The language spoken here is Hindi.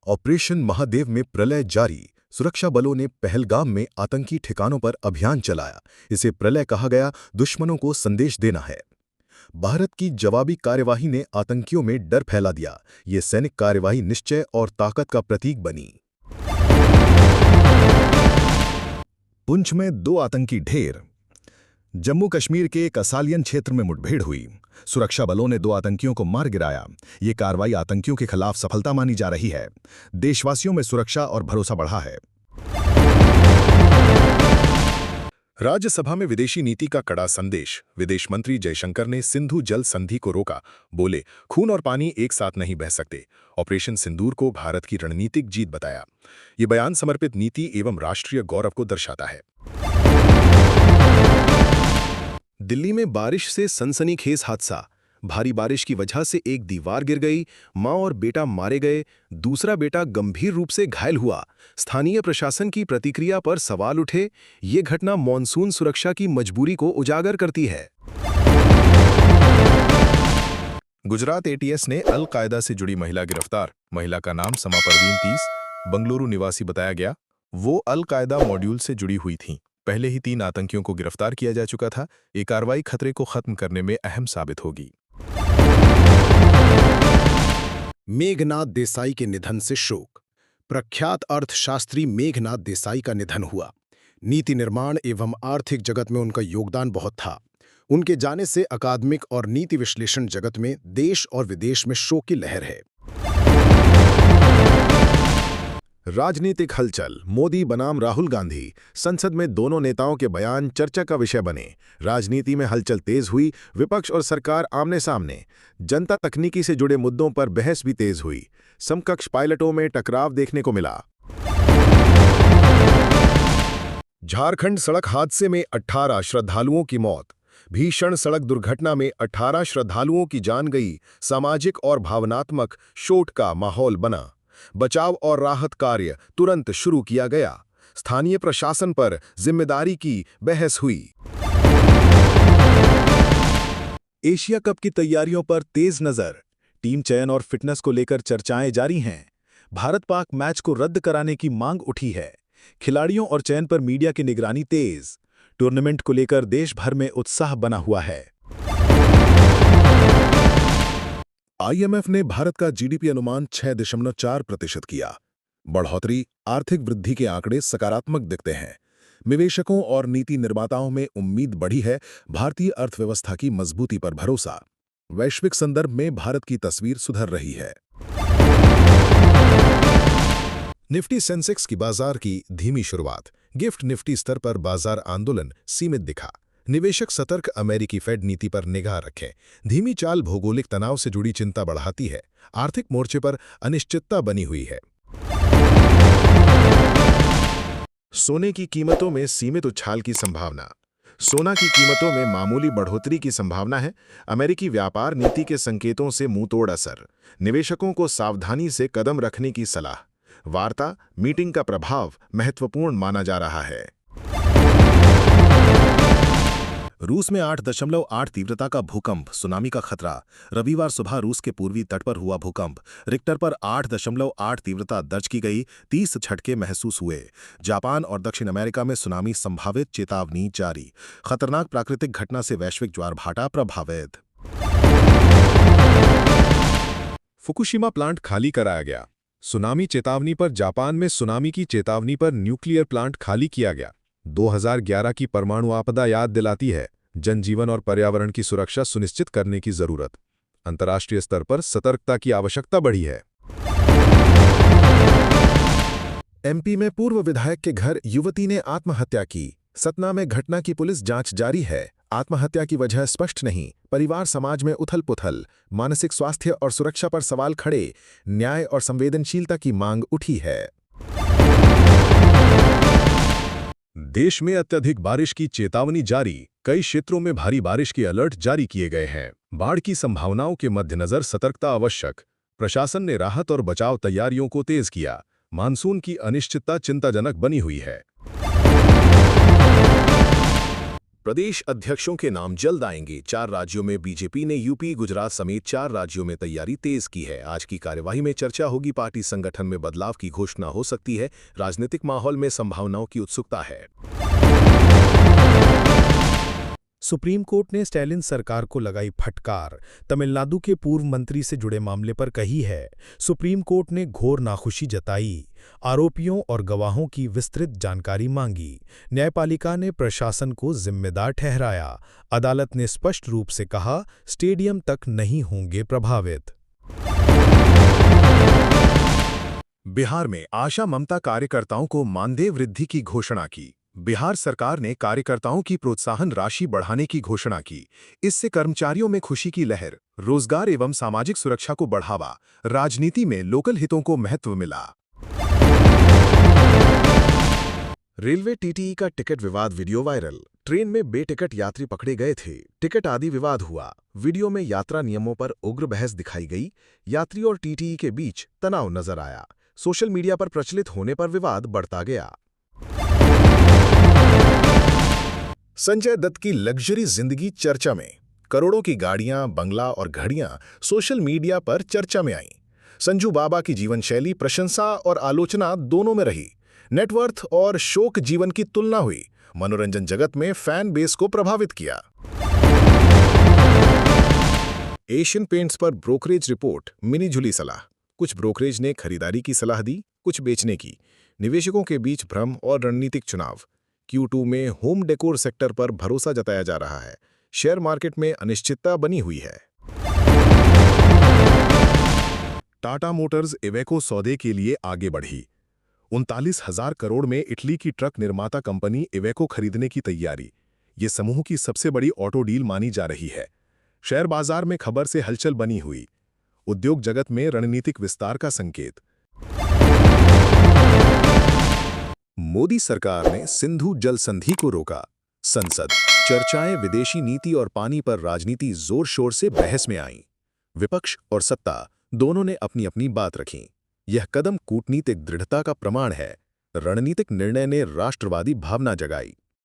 ऑपरेशन महादेव में प्रलय जारी। सुरक्षा बलों ने पहलगाम में आतंकी ठिकानों पर अभियान चलाया। इसे प्रलय कहा गया, दुश्मनों को संदेश देना है। भारत की जवाबी कार्यवाही ने आतंकियों में डर फैला दिया। ये सैनिक कार्यवाही निश्चय और ताकत का प्रतीक बनी। पुंछ में 2 आतंकी ढेर। जम्मू कश्मीर के कसालियन क्षेत्र में मुठभेड़ हुई। सुरक्षा बलों ने 2 आतंकियों को मार गिराया। ये कार्रवाई आतंकियों के खिलाफ सफलता मानी जा रही है। देशवासियों में सुरक्षा और भरोसा बढ़ा है। राज्यसभा में विदेशी नीति का कड़ा संदेश। विदेश मंत्री जयशंकर ने सिंधु जल संधि को रोका। बोले, खून और पानी एक साथ नहीं बह सकते। ऑपरेशन सिंदूर को भारत की रणनीतिक जीत बताया। ये बयान समर्पित नीति एवं राष्ट्रीय गौरव को दर्शाता है। दिल्ली में बारिश से सनसनीखेज हादसा। भारी बारिश की वजह से एक दीवार गिर गई, मां और बेटा मारे गए, दूसरा बेटा गंभीर रूप से घायल हुआ। स्थानीय प्रशासन की प्रतिक्रिया पर सवाल उठे। ये घटना मॉनसून सुरक्षा की मजबूरी को उजागर करती है। गुजरात एटीएस ने अल कायदा से जुड़ी महिला गिरफ्तार। महिला का नाम समा परवीन 30, बंगलुरु निवासी बताया गया। वो अल कायदा मॉड्यूल से जुड़ी हुई थीं। पहले ही 3 आतंकियों को गिरफ्तार किया जा चुका था। ये कार्रवाई खतरे को खत्म करने में अहम साबित होगी। मेघनाद देसाई के निधन से शोक। प्रख्यात अर्थशास्त्री मेघनाद देसाई का निधन हुआ। नीति निर्माण एवं आर्थिक जगत में उनका योगदान बहुत था। उनके जाने से अकादमिक और नीति विश्लेषण जगत में देश और विदेश में शोक की लहर है। राजनीतिक हलचल। मोदी बनाम राहुल गांधी। संसद में दोनों नेताओं के बयान चर्चा का विषय बने। राजनीति में हलचल तेज हुई। विपक्ष और सरकार आमने सामने। जनता तकनीकी से जुड़े मुद्दों पर बहस भी तेज हुई। समकक्ष पायलटों में टकराव देखने को मिला। झारखंड सड़क हादसे में 18 श्रद्धालुओं की मौत। भीषण सड़क दुर्घटना में 18 श्रद्धालुओं की जान गई। सामाजिक और भावनात्मक शोक का माहौल बना। बचाव और राहत कार्य तुरंत शुरू किया गया। स्थानीय प्रशासन पर जिम्मेदारी की बहस हुई। एशिया कप की तैयारियों पर तेज नजर। टीम चयन और फिटनेस को लेकर चर्चाएं जारी हैं। भारत-पाक मैच को रद्द कराने की मांग उठी है। खिलाड़ियों और चयन पर मीडिया की निगरानी तेज। टूर्नामेंट को लेकर देश भर में उत्साह बना हुआ है। आईएमएफ ने भारत का जीडीपी अनुमान 6.4% किया। बढ़ोतरी, आर्थिक वृद्धि के आंकड़े सकारात्मक दिखते हैं। निवेशकों और नीति निर्माताओं में उम्मीद बढ़ी है। भारतीय अर्थव्यवस्था की मजबूती पर भरोसा। वैश्विक संदर्भ में भारत की तस्वीर सुधर रही है। निफ्टी सेंसेक्स की बाजार की धीमी शुरुआत। गिफ्ट निफ्टी स्तर पर बाजार आंदोलन सीमित दिखा। निवेशक सतर्क। अमेरिकी फेड नीति पर निगाह रखें। धीमी चाल भौगोलिक तनाव से जुड़ी चिंता बढ़ाती है। आर्थिक मोर्चे पर अनिश्चितता बनी हुई है। सोने की कीमतों में सीमित उछाल की संभावना। सोना की कीमतों में मामूली बढ़ोतरी की संभावना है। अमेरिकी व्यापार नीति के संकेतों से मुंहतोड़ असर। निवेशकों को सावधानी से कदम रखने की सलाह। वार्ता मीटिंग का प्रभाव महत्वपूर्ण माना जा रहा है। रूस में 8.8 तीव्रता का भूकंप। सुनामी का खतरा। रविवार सुबह रूस के पूर्वी तट पर हुआ भूकंप। रिक्टर पर 8.8 तीव्रता दर्ज की गई। 30 झटके महसूस हुए। जापान और दक्षिण अमेरिका में सुनामी संभावित, चेतावनी जारी। खतरनाक प्राकृतिक घटना से वैश्विक ज्वार भाटा प्रभावित। फुकुशिमा प्लांट खाली कराया गया। सुनामी चेतावनी पर जापान में सुनामी की चेतावनी पर न्यूक्लियर प्लांट खाली किया गया। 2011 की परमाणु आपदा याद दिलाती है। जनजीवन और पर्यावरण की सुरक्षा सुनिश्चित करने की जरूरत। अंतर्राष्ट्रीय स्तर पर सतर्कता की आवश्यकता बढ़ी है। एमपी में पूर्व विधायक के घर युवती ने आत्महत्या की। सतना में घटना की पुलिस जांच जारी है। आत्महत्या की वजह स्पष्ट नहीं। परिवार समाज में उथल-पुथल। मानसिक स्वास्थ्य और सुरक्षा पर सवाल खड़े। न्याय और संवेदनशीलता की मांग उठी है। देश में अत्यधिक बारिश की चेतावनी जारी। कई क्षेत्रों में भारी बारिश के अलर्ट जारी किए गए हैं। बाढ़ की संभावनाओं के मद्देनजर सतर्कता आवश्यक। प्रशासन ने राहत और बचाव तैयारियों को तेज किया। मानसून की अनिश्चितता चिंताजनक बनी हुई है। प्रदेश अध्यक्षों के नाम जल्द आएंगे। 4 राज्यों में बीजेपी ने यूपी, गुजरात समेत 4 राज्यों में तैयारी तेज की है। आज की कार्यवाही में चर्चा होगी। पार्टी संगठन में बदलाव की घोषणा हो सकती है। राजनीतिक माहौल में संभावनाओं की उत्सुकता है। सुप्रीम कोर्ट ने स्टैलिन सरकार को लगाई फटकार। तमिलनाडु के पूर्व मंत्री से जुड़े मामले पर कही है। सुप्रीम कोर्ट ने घोर नाखुशी जताई। आरोपियों और गवाहों की विस्तृत जानकारी मांगी। न्यायपालिका ने प्रशासन को जिम्मेदार ठहराया। अदालत ने स्पष्ट रूप से कहा, स्टेडियम तक नहीं होंगे प्रभावित। बिहार में आशा ममता कार्यकर्ताओं को मानदेय वृद्धि की घोषणा की। बिहार सरकार ने कार्यकर्ताओं की प्रोत्साहन राशि बढ़ाने की घोषणा की। इससे कर्मचारियों में खुशी की लहर। रोजगार एवं सामाजिक सुरक्षा को बढ़ावा। राजनीति में लोकल हितों को महत्व मिला। रेलवे टीटीई का टिकट विवाद वीडियो वायरल। ट्रेन में बेटिकट यात्री पकड़े गए थे। टिकट आदि विवाद हुआ। वीडियो में यात्रा नियमों पर उग्र बहस दिखाई गई। यात्री और टीटीई के बीच तनाव नजर आया। सोशल मीडिया पर प्रचलित होने पर विवाद बढ़ता गया। संजय दत्त की लग्जरी जिंदगी चर्चा में। करोड़ों की गाड़ियां, बंगला और घड़ियां सोशल मीडिया पर चर्चा में आईं। संजू बाबा की जीवन शैली प्रशंसा और आलोचना दोनों में रही। नेटवर्थ और शोक जीवन की तुलना हुई। मनोरंजन जगत में फैन बेस को प्रभावित किया। एशियन पेंट्स पर ब्रोकरेज रिपोर्ट मिली जुली सलाह। कुछ ब्रोकरेज ने खरीदारी की सलाह दी, कुछ बेचने की। निवेशकों के बीच भ्रम और रणनीतिक चुनाव। Q2 में होम डेकोर सेक्टर पर भरोसा जताया जा रहा है। शेयर मार्केट में अनिश्चितता बनी हुई है। टाटा मोटर्स इवेको सौदे के लिए आगे बढ़ी। 39,000 करोड़ में इटली की ट्रक निर्माता कंपनी इवेको खरीदने की तैयारी। ये समूह की सबसे बड़ी ऑटो डील मानी जा रही है। शेयर बाजार में खबर से हलचल बनी हुई। उद्योग जगत में रणनीतिक विस्तार का संकेत। मोदी सरकार ने सिंधु जल संधि को रोका। संसद चर्चाएं विदेशी नीति और पानी पर राजनीति जोर शोर से बहस में आईं। विपक्ष और सत्ता दोनों ने अपनी अपनी बात रखी। यह कदम कूटनीतिक दृढ़ता का प्रमाण है। रणनीतिक निर्णय ने राष्ट्रवादी भावना जगाई।